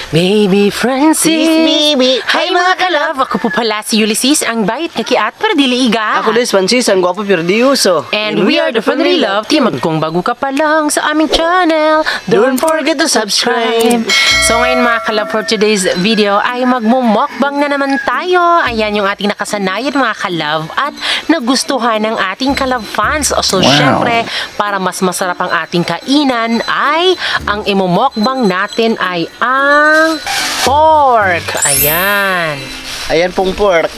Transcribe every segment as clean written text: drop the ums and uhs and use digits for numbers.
Baby Francis. Baby. Hi mga kalove. Ako po pala si Ulysses, ang bayit na kiat para diliiga. Ako din, Francis, ang gwapo perdiuso. And we are the Family Love Team. At kung bago ka pa lang sa aming channel, don't forget to subscribe. So ngayon mga kalove, for today's video ay magmumukbang na naman tayo. Ayan yung ating nakasanayan mga kalove at nagustuhan ng ating kalove fans. So syempre, para mas masarap ang ating kainan ay ang imumukbang natin ay ang pork. Ayan. Ayan pong pork.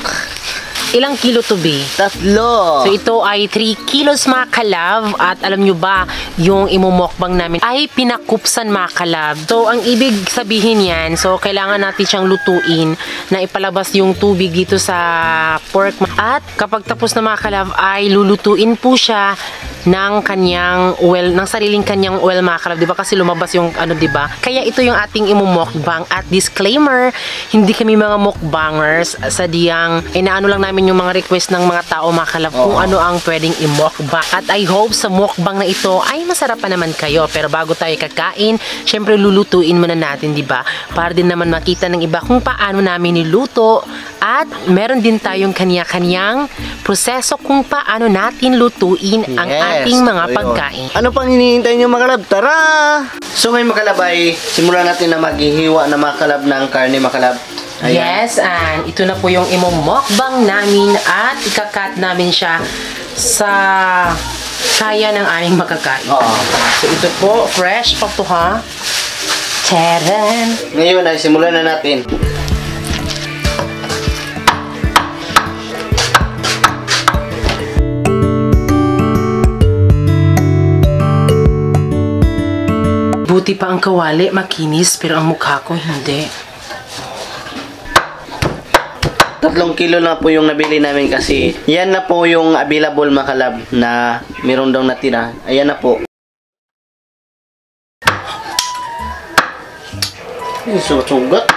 Ilang kilo to be? 3. So ito ay 3 kilos mga kalove. At alam nyo ba, yung imumukbang namin ay pinakupsan mga kalove. So ang ibig sabihin yan, so kailangan natin siyang lutuin na ipalabas yung tubig dito sa pork. At kapag tapos na mga kalove ay lulutuin po siya ng kanyang oil, ng sariling kanyang oil mga kalove, 'di ba? Kasi lumabas yung ano, 'di ba? Kaya ito yung ating imumukbang. At disclaimer, hindi kami mga mukbangers, sadyang inaano lang namin yung mga request ng mga tao mga kalove kung ano ang pwedeng imukbang. At I hope sa mukbang na ito ay masarap pa naman kayo. Pero bago tayo kakain, syempre lulutuin muna natin, 'di ba? Para din naman makita ng iba kung paano namin niluto. At meron din tayong kanya-kanyang proseso kung paano natin lutuin ang ating mga pagkain. Ano pang hinihintay nyo mga kalab? Tara! So ngayon mga kalab ay simulan natin na maghihiwa na mga kalab ng karne mga kalab. Ayan. Yes, and ito na po yung imumukbang namin at ikakat namin siya sa kaya ng aming makakain. So ito po, fresh pa to ha. Charan! Ngayon ay simulan na natin. Buti pa ang kawali, makinis, pero ang mukha ko hindi. 3 kilo na po yung nabili namin kasi yan na po yung available mga kalab na meron daw natira. Ayan na po. Sugat.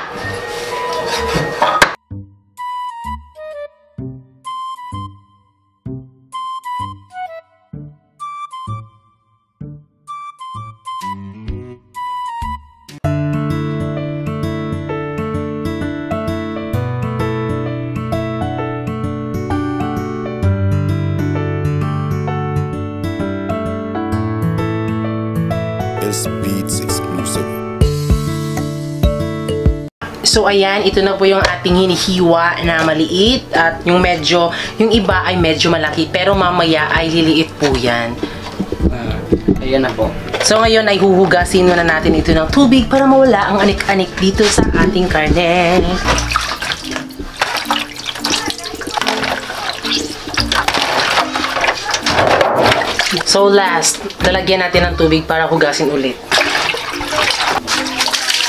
Beats exclusive. So ayan, ito na po yung ating hinihiwa na maliit at yung iba ay medyo malaki pero mamaya ay liliit po yan. Ayan na po. So ngayon ay huhugasin muna natin ito ng tubig para mawala ang anik-anik dito sa ating karne. So last, lalagyan natin ng tubig para hugasin ulit.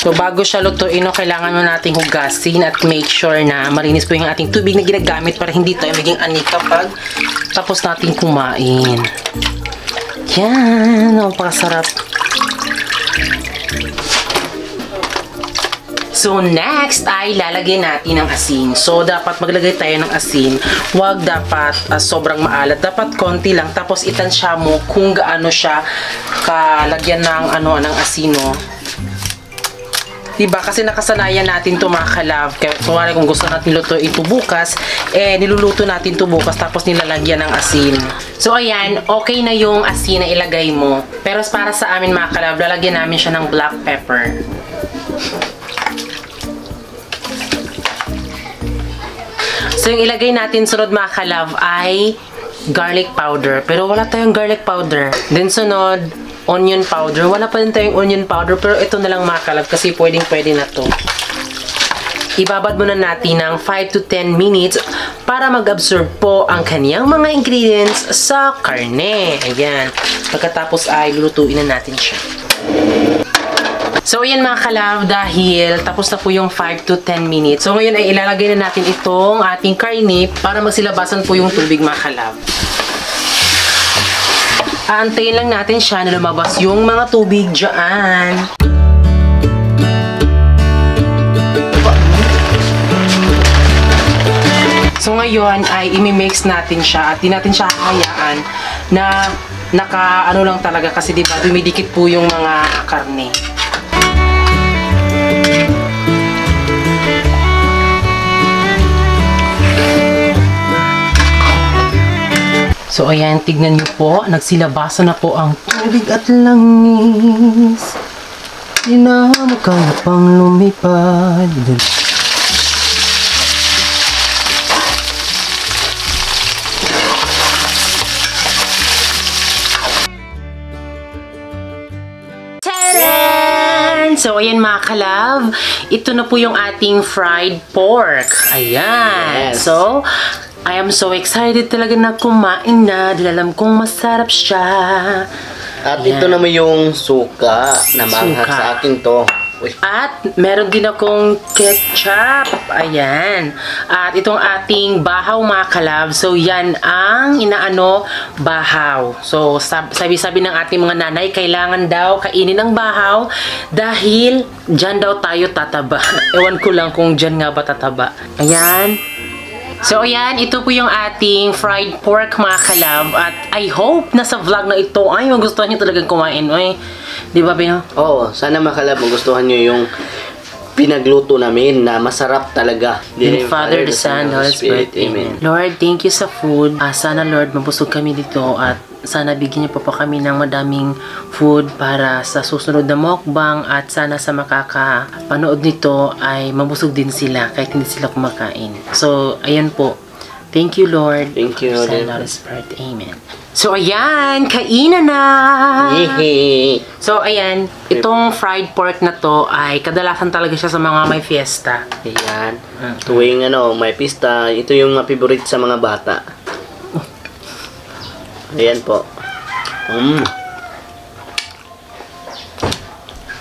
So bago siya lutuin, kailangan mo nating hugasin at make sure na malinis po yung ating tubig na ginagamit para hindi tayo maging anik kapag tapos natin kumain. Yan, napakasarap. So next ay lalagyan natin ng asin. So dapat maglagay tayo ng asin. Huwag dapat sobrang maalat. Dapat konti lang. Tapos itansya mo kung gaano siya kalagyan ng ng asino. Diba? Kasi nakasanayan natin ito mga kalove. Kaya kung gusto natin lutuin ito bukas, niluluto natin ito bukas tapos nilalagyan ng asin. So ayan, okay na yung asin na ilagay mo. Pero para sa amin mga kalove, lalagyan namin siya ng black pepper. So yung ilagay natin sunod mga kalove ay garlic powder. Pero wala tayong garlic powder. Then sunod, onion powder. Wala pa din tayong onion powder. Pero ito na lang mga kalove kasi pwedeng-pwede na to. Ibabad muna natin ng 5 to 10 minutes para mag-absorb po ang kaniyang mga ingredients sa karne. Ayan. Pagkatapos ay lulutuin na natin siya. So, ayan mga kalove, dahil tapos na po yung 5 to 10 minutes. So, ngayon ay ilalagay na natin itong ating karne para magsilabasan po yung tubig mga kalove. Aantayin lang natin siya na lumabas yung mga tubig dyan. So, ngayon ay imi-mix natin siya at di natin siya hayaan na naka-ano lang talaga kasi diba dumidikit po yung mga karne. So, ayan, tignan niyo po. Nagsilabasan na po ang tubig at langis. Di na makaya pang lumipad. Tadaan! So, ayan mga kalab. Ito na po yung ating fried pork. Ayan. Yes. So, I am so excited talaga na kumain na dahil alam kong masarap siya. At Ayan. ito naman yung suka na manghang Suka. sa akin to. Uy. At meron din akong ketchup. Ayan. At itong ating bahaw mga kalab. So, yan ang inaano bahaw. So, sabi-sabi ng ating mga nanay, kailangan daw kainin ng bahaw dahil dyan daw tayo tataba. Ewan ko lang kung dyan nga ba tataba. Ayan. So, ayan, ito po yung ating fried pork, mga kalab. At I hope na sa vlog na ito, ay, magustuhan nyo talagang kumain. Ay, di ba, Pino? Oo, sana makalab magustuhan nyo yung pinagluto namin na masarap talaga. In Father, the Son, the Holy Spirit. Amen. Lord, thank you sa food. Sana, Lord, mabusog kami dito at sana bigyan niyo pa kami ng madaming food para sa susunod na mukbang at sana sa makakapanood nito ay mabusog din sila kahit hindi sila kumakain. So, ayan po. Thank you, Lord. Thank you, Son, Lord. Holy Spirit. Amen. So, ayan. Kainan na! Yehey! So, ayan. Itong fried pork na to ay kadalasan talaga siya sa mga may fiesta. Ayan. Tuwing may pista, ito yung favorite sa mga bata. Ayan po.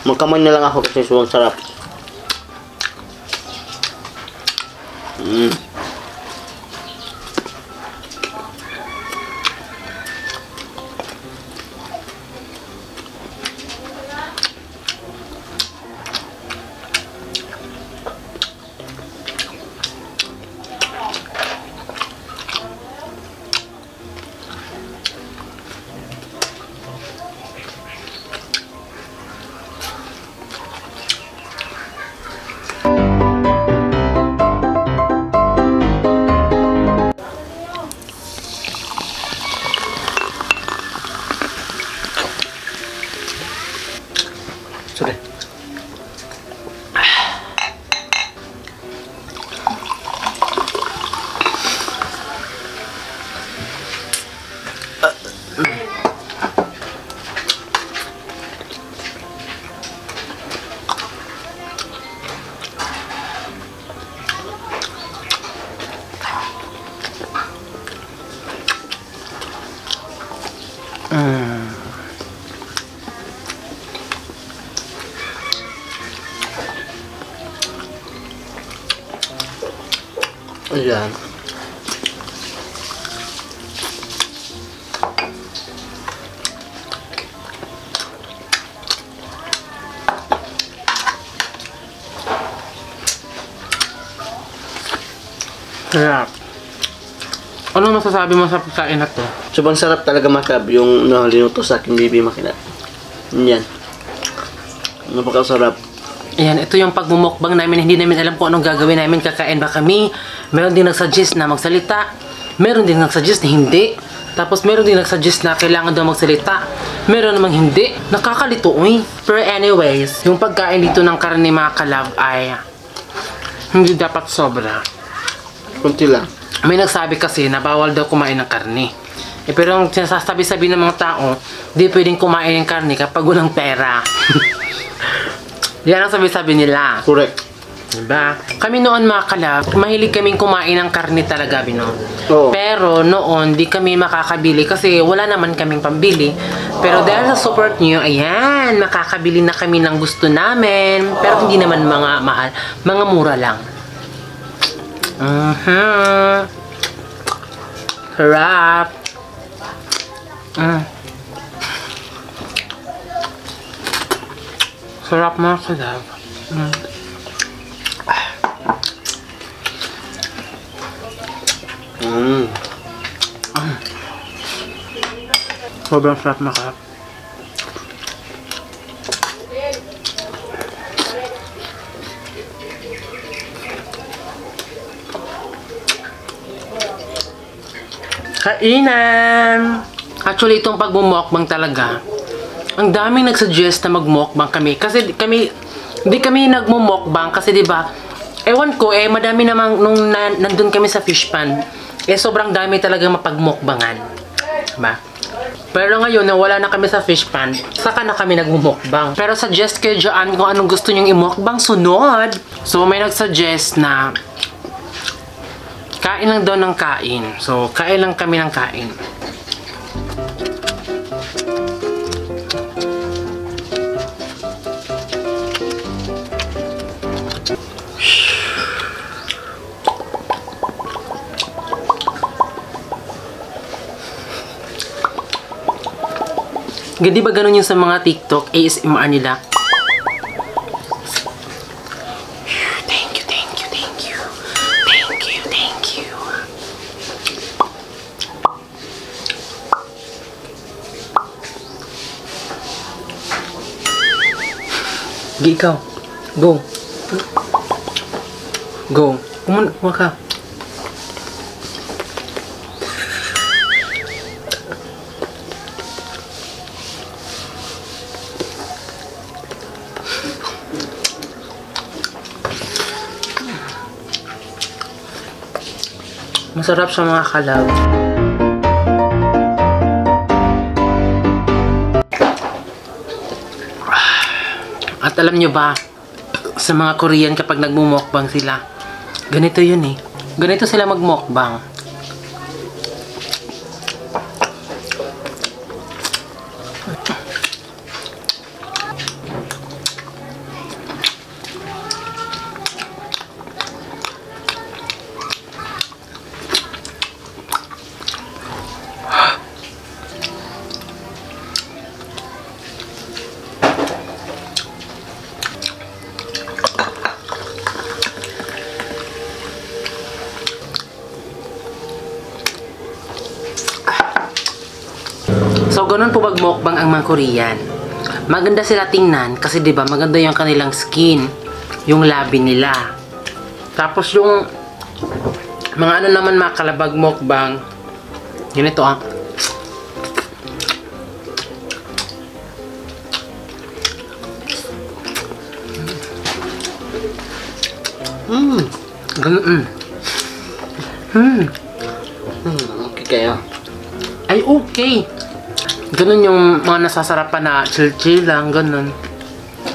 Magkamay na lang ako kasi suwang sarap. Sorry. Ayan. Sarap. Ano masasabi mo sa pagkain na to? Sobrang sarap talaga makab yung linuto sa aking bibi makinat. Yan. Napakasarap. Ayan, ito yung pagmumukbang namin. Hindi namin alam kung anong gagawin namin. Kakain ba kami? Meron din nagsuggest na magsalita. Meron din nagsuggest na hindi. Tapos meron din nagsuggest na kailangan daw magsalita. Meron namang hindi. Nakakalito, uy. Pero anyways, yung pagkain dito ng karne mga kalab ay hindi dapat sobra. Kunti lang. May nagsabi kasi na bawal daw kumain ng karne. Pero ang sinasabi-sabi ng mga tao, di pwedeng kumain ng karne kapag walang pera. Yan ang sabi-sabi nila. Correct. Diba? Kami noon mga kalab, mahilig kaming kumain ng karne talaga, Bino. Oo. Pero noon, di kami makakabili kasi wala naman kaming pambili. Pero dahil sa support nyo, ayan, makakabili na kami ng gusto namin. Pero hindi naman mga mahal, mga mura lang. Sarap. Sarap mga kalab. Sobrang sarap mga kalab. Kainan! Actually, itong pagmumukbang talaga, ang daming nagsuggest na magmukbang kami. Kasi hindi kami nagmumukbang kasi diba, ewan ko madami namang nung nandun kami sa fish pond, sobrang dami talaga mapagmukbangan. Diba? Pero ngayon na wala na kami sa fish pond, saka na kami nagmumukbang. Pero suggest kayo dyan kung anong gusto nyong imukbang sunod. So may nagsuggest na kain lang daw ng kain. So kain lang kami ng kain. Di ba ganun yung sa mga TikTok, ASMR nila? Thank you, thank you, thank you. Thank you, thank you. Sige, ikaw. Go. Go. Kumuha ka. Masarap sa mga kalab. At alam nyo ba, sa mga Korean kapag nagmumukbang sila, ganito yun eh. Ganito sila magmukbang. So, ganun po magmukbang ang mga Korean. Maganda sila tingnan kasi 'di ba maganda yung kanilang skin, yung labi nila. Tapos yung mga ano naman mga kalabag mukbang, ganito ah. Ganun. Okay kayo. Ay, okay. Ganun yung mga nasasarapan na chill-chill lang, ganun.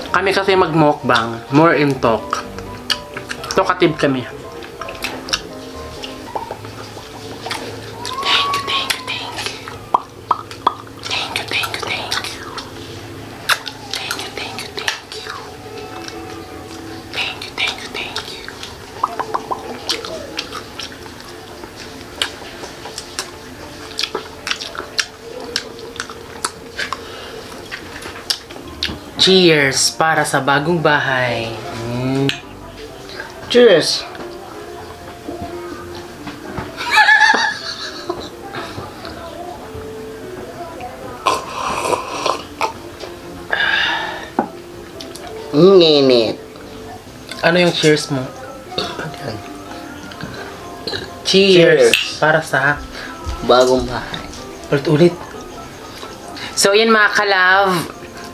Kami kasi mag-mukbang, more in talk. Talkative kami. Thank you, thank you, thank you. Thank you, thank you, thank you. Thank you, thank you, thank you. Thank you, thank you, thank you. Cheers para sa bagong bahay. Cheers! Nginit. Ano yung cheers mo? Cheers! Para sa Bagong bahay. ulit-ulit. So, yan mga kalove.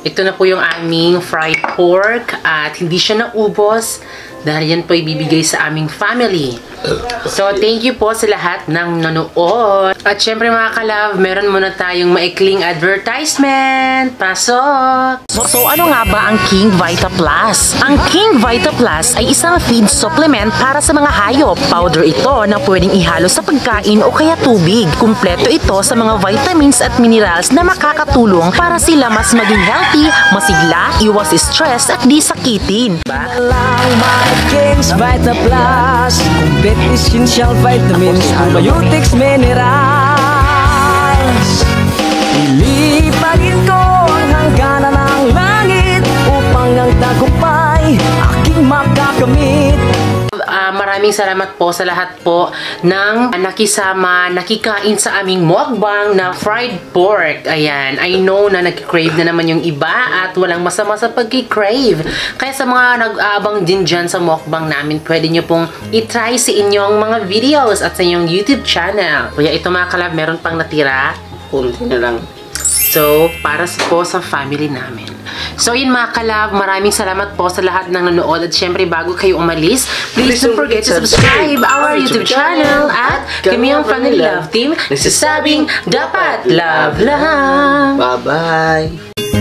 Ito na po yung aming fried pork at hindi siya naubos dahil yan po ibibigay sa aming family. So, thank you po sa lahat ng nanood. At syempre mga kalove, meron muna tayong maikling advertisement. Pasok! So ano nga ba ang King Vita Plus? Ang King Vita Plus ay isang feed supplement para sa mga hayop. Powder ito na pwedeng ihalo sa pagkain o kaya tubig. Kumpleto ito sa mga vitamins at minerals na makakatulong para sila mas maging healthy, masigla, iwas stress at di sakitin. Lang my King's Vita Plus, complete essential vitamins, probiotics, minerals. Ilipagin ko ang hangganan ng langit upang ang tagumpay aking makakamit. Marami maraming salamat po sa lahat po ng nakisama, nakikain sa aming mukbang na fried pork. Ayan, I know na nag-crave na naman yung iba at walang masama sa pag-crave. Kaya sa mga nag-aabang din dyan sa mukbang namin, pwede nyo pong itry sa inyong mga videos at sa inyong YouTube channel. Kaya ito mga kalab, meron pang natira. Kunti na lang. So, para po sa family namin. So, yun mga kalab, maraming salamat po sa lahat ng nanood. At syempre, bago kayo umalis, please don't forget to subscribe our YouTube channel. At kami ang Family Love Team, nagsasabing dapat love lang. Bye-bye!